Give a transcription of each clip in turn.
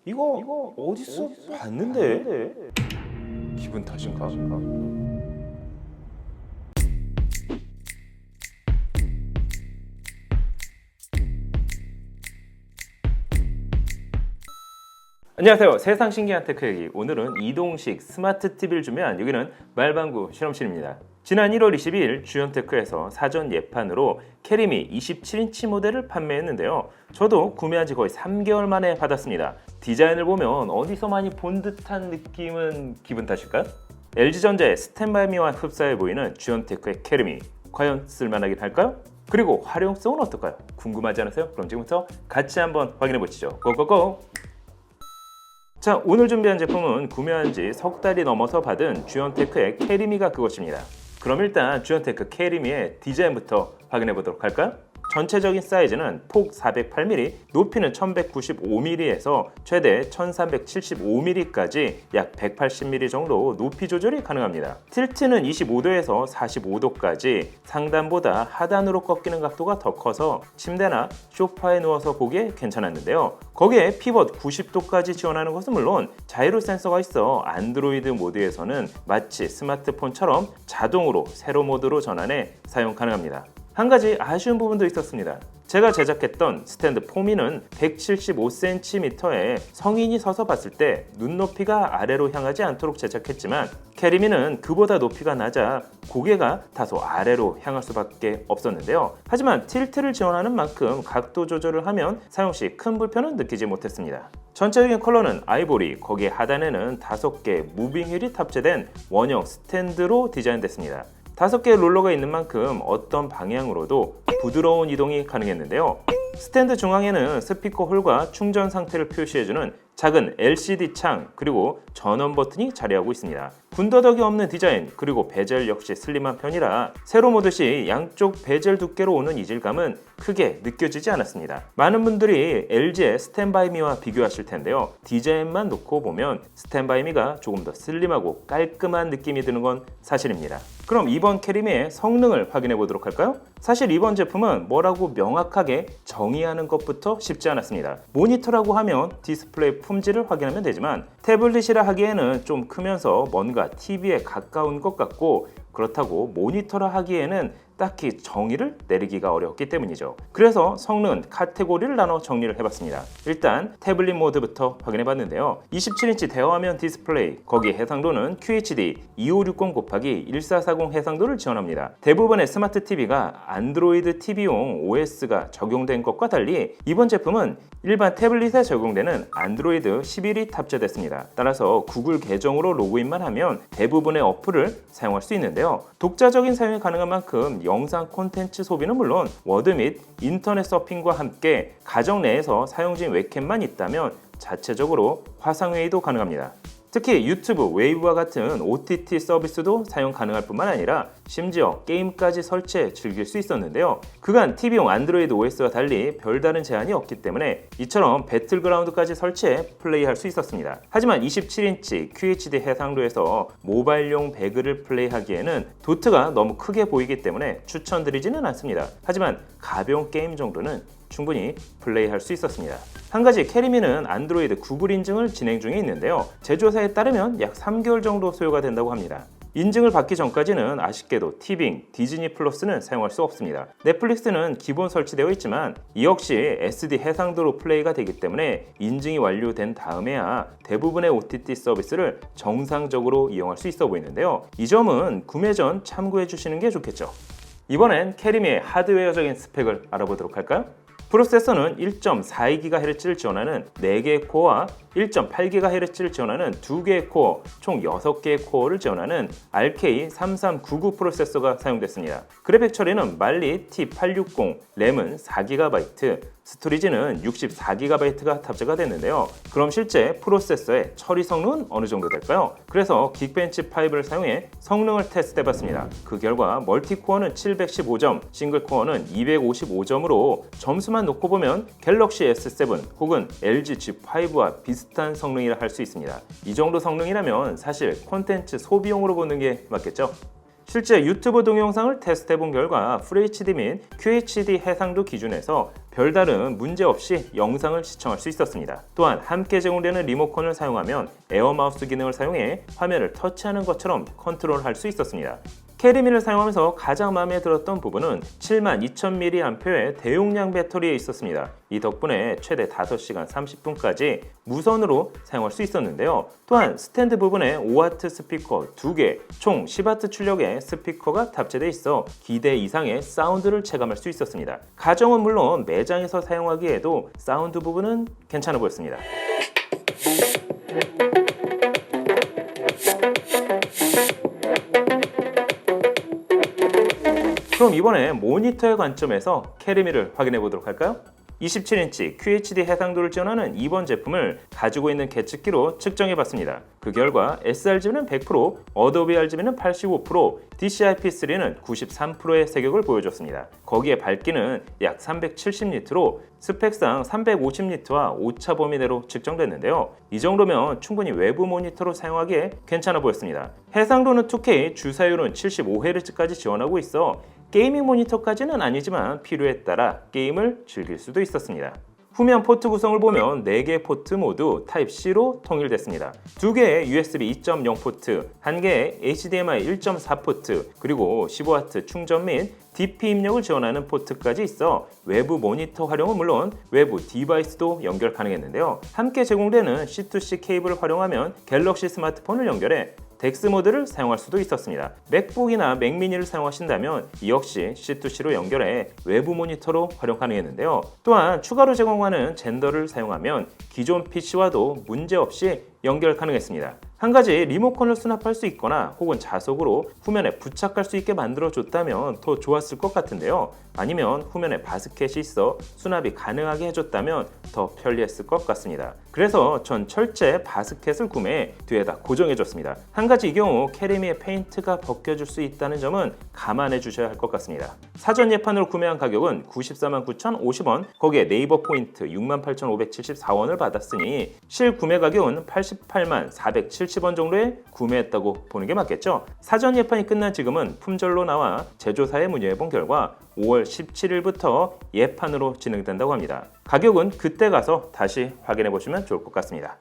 이거 어디서 봤는데? 기분 탓인가? 안녕하세요. 세상 신기한 테크 얘기. 오늘은 이동식 스마트 TV를 준비한 여기는 말방구 실험실입니다. 지난 1월 22일 주연테크에서 사전 예판으로 캐리미 27인치 모델을 판매했는데요. 저도 구매한 지 거의 3개월 만에 받았습니다. 디자인을 보면 어디서 많이 본 듯한 느낌은 기분 탓일까요? LG전자의 스탠바이미와 흡사해 보이는 주연테크의 캐리미, 과연 쓸만하긴 할까요? 그리고 활용성은 어떨까요? 궁금하지 않으세요? 그럼 지금부터 같이 한번 확인해 보시죠. 고고고! 자, 오늘 준비한 제품은 구매한 지 석 달이 넘어서 받은 주연테크의 캐리미가 그것입니다. 그럼 일단 주연테크 캐리미의 디자인부터 확인해 보도록 할까요? 전체적인 사이즈는 폭 408mm, 높이는 1195mm에서 최대 1375mm까지 약 180mm 정도 높이 조절이 가능합니다. 틸트는 25도에서 45도까지 상단보다 하단으로 꺾이는 각도가 더 커서 침대나 소파에 누워서 보기에 괜찮았는데요. 거기에 피벗 90도까지 지원하는 것은 물론 자이로 센서가 있어 안드로이드 모드에서는 마치 스마트폰처럼 자동으로 세로 모드로 전환해 사용 가능합니다. 한 가지 아쉬운 부분도 있었습니다. 제가 제작했던 스탠드 포미는 175cm에 성인이 서서 봤을 때 눈높이가 아래로 향하지 않도록 제작했지만 캐리미는 그보다 높이가 낮아 고개가 다소 아래로 향할 수밖에 없었는데요. 하지만 틸트를 지원하는 만큼 각도 조절을 하면 사용 시 큰 불편은 느끼지 못했습니다. 전체적인 컬러는 아이보리, 거기에 하단에는 5개의 무빙 휠이 탑재된 원형 스탠드로 디자인됐습니다. 5개의 롤러가 있는 만큼 어떤 방향으로도 부드러운 이동이 가능했는데요. 스탠드 중앙에는 스피커 홀과 충전 상태를 표시해주는 작은 LCD 창 그리고 전원 버튼이 자리하고 있습니다. 군더더기 없는 디자인 그리고 베젤 역시 슬림한 편이라 세로 모드 시 양쪽 베젤 두께로 오는 이질감은 크게 느껴지지 않았습니다. 많은 분들이 LG의 스탠바이미와 비교하실 텐데요. 디자인만 놓고 보면 스탠바이미가 조금 더 슬림하고 깔끔한 느낌이 드는 건 사실입니다. 그럼 이번 캐리미의 성능을 확인해 보도록 할까요? 사실 이번 제품은 뭐라고 명확하게 정의하는 것부터 쉽지 않았습니다. 모니터라고 하면 디스플레이 품질을 확인하면 되지만 태블릿이라 하기에는 좀 크면서 뭔가 TV에 가까운 것 같고 그렇다고 모니터라 하기에는 딱히 정의를 내리기가 어렵기 때문이죠. 그래서 성능 카테고리를 나눠 정리를 해봤습니다. 일단 태블릿 모드부터 확인해봤는데요. 27인치 대화면 디스플레이, 거기 해상도는 QHD 2560/1440 해상도를 지원합니다. 대부분의 스마트 TV가 안드로이드 TV용 OS가 적용된 것과 달리 이번 제품은 일반 태블릿에 적용되는 안드로이드 11이 탑재됐습니다. 따라서 구글 계정으로 로그인만 하면 대부분의 어플을 사용할 수 있는데요. 독자적인 사용이 가능한 만큼 영상 콘텐츠 소비는 물론 워드 및 인터넷 서핑과 함께 가정 내에서 사용 중인 웹캠만 있다면 자체적으로 화상회의도 가능합니다. 특히 유튜브, 웨이브와 같은 OTT 서비스도 사용 가능할 뿐만 아니라 심지어 게임까지 설치해 즐길 수 있었는데요. 그간 TV용 안드로이드 OS와 달리 별다른 제한이 없기 때문에 이처럼 배틀그라운드까지 설치해 플레이할 수 있었습니다. 하지만 27인치 QHD 해상도에서 모바일용 배그를 플레이하기에는 도트가 너무 크게 보이기 때문에 추천드리지는 않습니다. 하지만 가벼운 게임 정도는 충분히 플레이할 수 있었습니다. 한 가지 캐리미는 안드로이드 구글 인증을 진행 중에 있는데요. 제조사에 따르면 약 3개월 정도 소요가 된다고 합니다. 인증을 받기 전까지는 아쉽게도 티빙, 디즈니 플러스는 사용할 수 없습니다. 넷플릭스는 기본 설치되어 있지만 이 역시 SD 해상도로 플레이가 되기 때문에 인증이 완료된 다음에야 대부분의 OTT 서비스를 정상적으로 이용할 수 있어 보이는데요. 이 점은 구매 전 참고해 주시는 게 좋겠죠. 이번엔 캐리미의 하드웨어적인 스펙을 알아보도록 할까요? 프로세서는 1.42GHz를 지원하는 4개의 코어와 1.8GHz를 지원하는 2개의 코어, 총 6개의 코어를 지원하는 RK3399 프로세서가 사용됐습니다. 그래픽 처리는 말리 T860, 램은 4GB, 스토리지는 64GB가 탑재가 됐는데요. 그럼 실제 프로세서의 처리 성능은 어느 정도 될까요? 그래서 긱벤치5를 사용해 성능을 테스트해봤습니다. 그 결과 멀티코어는 715점, 싱글코어는 255점으로 점수만 놓고 보면 갤럭시 S7 혹은 LG G5와 비슷한 성능이라 할 수 있습니다. 이 정도 성능이라면 사실 콘텐츠 소비용으로 보는 게 맞겠죠? 실제 유튜브 동영상을 테스트해본 결과 FHD 및 QHD 해상도 기준에서 별다른 문제 없이 영상을 시청할 수 있었습니다. 또한 함께 제공되는 리모컨을 사용하면 에어 마우스 기능을 사용해 화면을 터치하는 것처럼 컨트롤할 수 있었습니다. 캐리미를 사용하면서 가장 마음에 들었던 부분은 72,000mAh의 대용량 배터리에 있었습니다. 이 덕분에 최대 5시간 30분까지 무선으로 사용할 수 있었는데요. 또한 스탠드 부분에 5W 스피커 2개, 총 10W 출력의 스피커가 탑재되어 있어 기대 이상의 사운드를 체감할 수 있었습니다. 가정은 물론 매장에서 사용하기에도 사운드 부분은 괜찮아 보였습니다. 그럼 이번에 모니터의 관점에서 캐리미를 확인해 보도록 할까요? 27인치 QHD 해상도를 지원하는 이번 제품을 가지고 있는 계측기로 측정해 봤습니다. 그 결과 sRGB는 100%, 어도비 RGB는 85%, DCI-P3는 93%의 세격을 보여줬습니다. 거기에 밝기는 약 370니트로 스펙상 350니트와 오차 범위 내로 측정됐는데요. 이 정도면 충분히 외부 모니터로 사용하기에 괜찮아 보였습니다. 해상도는 2K, 주사율은 75Hz까지 지원하고 있어 게이밍 모니터까지는 아니지만 필요에 따라 게임을 즐길 수도 있었습니다. 후면 포트 구성을 보면 4개 포트 모두 타입C로 통일됐습니다. 2개의 USB 2.0 포트, 1개의 HDMI 1.4 포트, 그리고 15W 충전 및 DP 입력을 지원하는 포트까지 있어 외부 모니터 활용은 물론 외부 디바이스도 연결 가능했는데요. 함께 제공되는 C2C 케이블을 활용하면 갤럭시 스마트폰을 연결해 덱스 모드를 사용할 수도 있었습니다. 맥북이나 맥미니를 사용하신다면 이 역시 C2C로 연결해 외부 모니터로 활용 가능했는데요. 또한 추가로 제공하는 젠더를 사용하면 기존 PC와도 문제없이 연결 가능했습니다. 한 가지 리모컨을 수납할 수 있거나 혹은 자석으로 후면에 부착할 수 있게 만들어줬다면 더 좋았을 것 같은데요. 아니면 후면에 바스켓이 있어 수납이 가능하게 해줬다면 더 편리했을 것 같습니다. 그래서 전 철제 바스켓을 구매해 뒤에다 고정해줬습니다. 한 가지 이 경우 캐리미의 페인트가 벗겨질 수 있다는 점은 감안해 주셔야 할 것 같습니다. 사전 예판으로 구매한 가격은 949,050원, 거기에 네이버 포인트 68,574원을 받았으니 실 구매 가격은 88470원 정도에 구매했다고 보는 게 맞겠죠? 사전 예판이 끝난 지금은 품절로 나와 제조사에 문의해본 결과 5월 17일부터 예판으로 진행된다고 합니다. 가격은 그때 가서 다시 확인해 보시면 좋을 것 같습니다.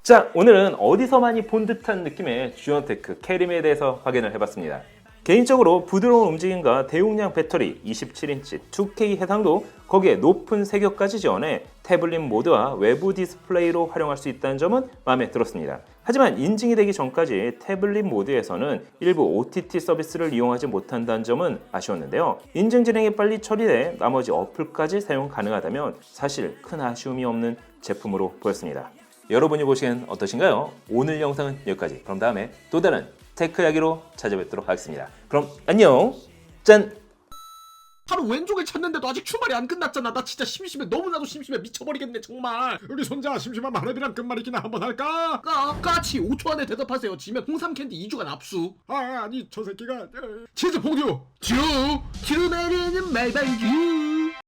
자, 오늘은 어디서 많이 본 듯한 느낌의 주연테크 캐리미에 대해서 확인을 해봤습니다. 개인적으로 부드러운 움직임과 대용량 배터리, 27인치 2K 해상도, 거기에 높은 세격까지 지원해 태블릿 모드와 외부 디스플레이로 활용할 수 있다는 점은 마음에 들었습니다. 하지만 인증이 되기 전까지 태블릿 모드에서는 일부 OTT 서비스를 이용하지 못한다는 점은 아쉬웠는데요. 인증 진행이 빨리 처리돼 나머지 어플까지 사용 가능하다면 사실 큰 아쉬움이 없는 제품으로 보였습니다. 여러분이 보시기엔 어떠신가요? 오늘 영상은 여기까지. 그럼 다음에 또 다른 테크 이야기로 찾아뵙도록 하겠습니다. 그럼 안녕. 짠. 바로 왼쪽을 찾는데도 아직 출발이 안 끝났잖아. 나 진짜 심심해. 너무나도 심심해. 미쳐버리겠네 정말. 우리 손자 심심한 마렵이랑 끝말잇기나 한번 할까? 까치 5초 안에 대답하세요. 지면 홍삼 캔디 2주간 압수. 아니 저 새끼가 치즈 퐁듀 주 내리는 말방규.